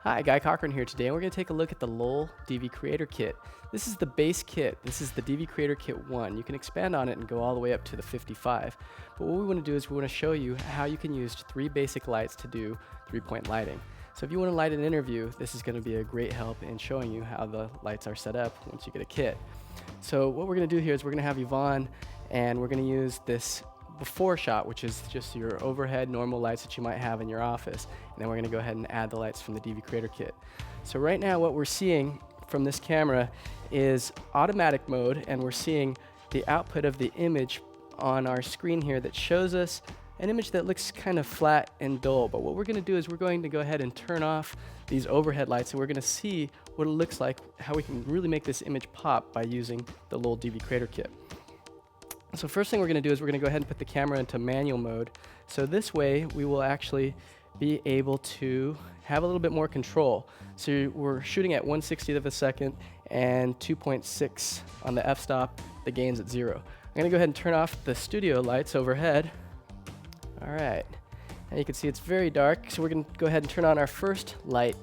Hi, Guy Cochran here today, and we're going to take a look at the Lowel DVcreator Kit. This is the base kit. This is the DVcreator Kit 1. You can expand on it and go all the way up to the 55. But what we want to do is we want to show you how you can use 3 basic lights to do 3-point lighting. So if you want to light an interview, this is going to be a great help in showing you how the lights are set up once you get a kit. So what we're going to do here is we're going to have Yvonne, and we're going to use this before shot, which is just your overhead normal lights that you might have in your office, and then we're going to go ahead and add the lights from the DVcreator Kit. So right now what we're seeing from this camera is automatic mode, and we're seeing the output of the image on our screen here that shows us an image that looks kind of flat and dull. But what we're going to do is we're going to go ahead and turn off these overhead lights, and we're going to see what it looks like, how we can really make this image pop by using the Lowel DVcreator Kit. So first thing we're going to do is we're going to go ahead and put the camera into manual mode. So this way we will actually be able to have a little bit more control. So we're shooting at 1/60th of a second and 2.6 on the f-stop. The gain's at 0. I'm going to go ahead and turn off the studio lights overhead. All right, and you can see it's very dark, so we're going to go ahead and turn on our first light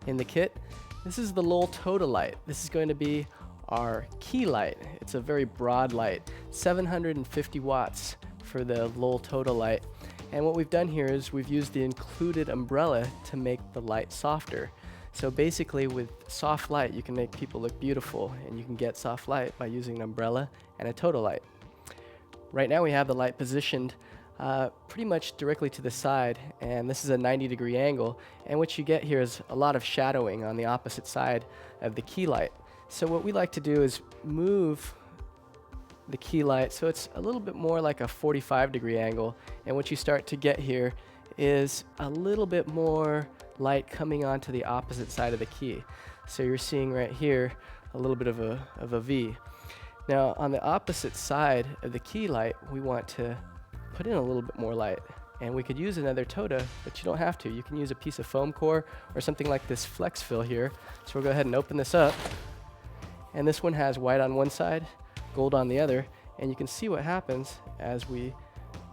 in the kit. This is the Lowel Tota light. This is going to be our key light. It's a very broad light, 750 watts for the Lowel Tota light. And what we've done here is we've used the included umbrella to make the light softer. So basically with soft light you can make people look beautiful, and you can get soft light by using an umbrella and a Tota light. Right now we have the light positioned pretty much directly to the side, and this is a 90-degree angle, and what you get here is a lot of shadowing on the opposite side of the key light. So what we like to do is move the key light so it's a little bit more like a 45-degree angle, and what you start to get here is a little bit more light coming onto the opposite side of the key. So you're seeing right here a little bit of a V. Now on the opposite side of the key light we want to put in a little bit more light, and we could use another Tota, but you don't have to. You can use a piece of foam core or something like this flex fill here. So we'll go ahead and open this up, and this one has white on one side, gold on the other, and you can see what happens as we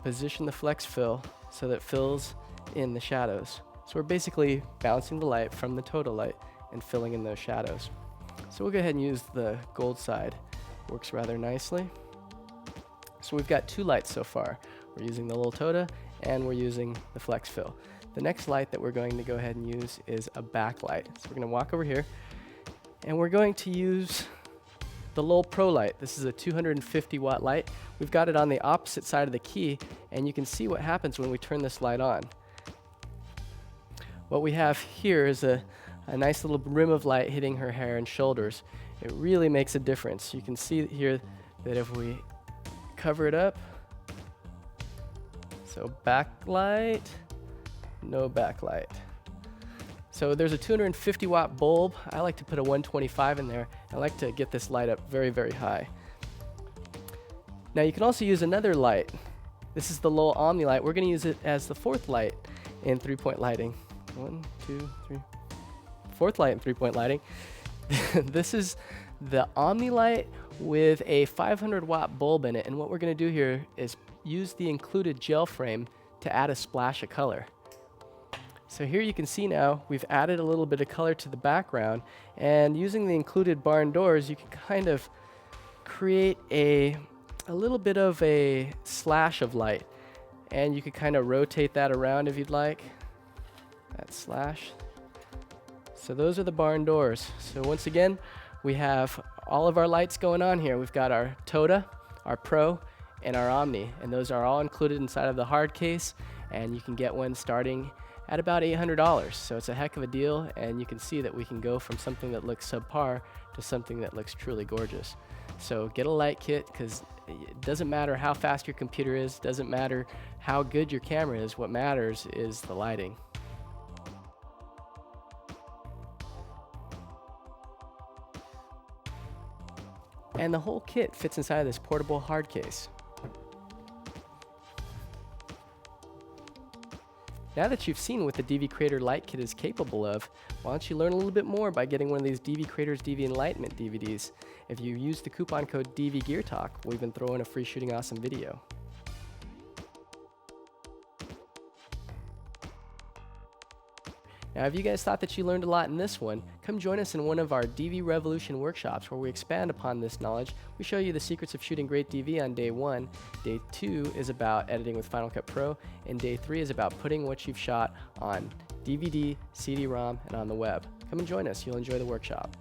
position the flex fill so that it fills in the shadows. So we're basically bouncing the light from the Tota light and filling in those shadows. So we'll go ahead and use the gold side. Works rather nicely. So we've got 2 lights so far. We're using the Lowel Tota and we're using the flex fill. The next light that we're going to go ahead and use is a backlight. So we're going to walk over here, and we're going to use the Lowel Pro light. This is a 250 watt light. We've got it on the opposite side of the key, and you can see what happens when we turn this light on. What we have here is a nice little rim of light hitting her hair and shoulders. It really makes a difference. You can see here that if we cover it up, so backlight, no backlight. So there's a 250 watt bulb. I like to put a 125 in there. I like to get this light up very, very high. Now you can also use another light. This is the Lowel Omni light. We're going to use it as the 4th light in 3-point lighting. 1, 2, 3. 4th light in 3-point lighting. This is the Omni light with a 500 watt bulb in it, and what we're going to do here is use the included gel frame to add a splash of color. So here you can see now we've added a little bit of color to the background, and using the included barn doors you can kind of create a little bit of a slash of light, and you could kind of rotate that around if you'd like, that slash. So those are the barn doors. So once again we have all of our lights going on here. We've got our Tota, our Pro, and our Omni, and those are all included inside of the Hardcase, and you can get one starting at about $800. So it's a heck of a deal, and you can see that we can go from something that looks subpar to something that looks truly gorgeous. So get a light kit, because it doesn't matter how fast your computer is, doesn't matter how good your camera is, what matters is the lighting. And the whole kit fits inside of this portable hard case. Now that you've seen what the DVcreator Light Kit is capable of, why don't you learn a little bit more by getting one of these DVcreator's DV Enlightenment DVDs. If you use the coupon code DVGearTalk, we'll even throw in a free Shooting Awesome video. Now, if you guys thought that you learned a lot in this one, come join us in one of our DV Revolution workshops where we expand upon this knowledge. We show you the secrets of shooting great DV on day 1. Day 2 is about editing with Final Cut Pro, and day 3 is about putting what you've shot on DVD, CD-ROM, and on the web. Come and join us. You'll enjoy the workshop.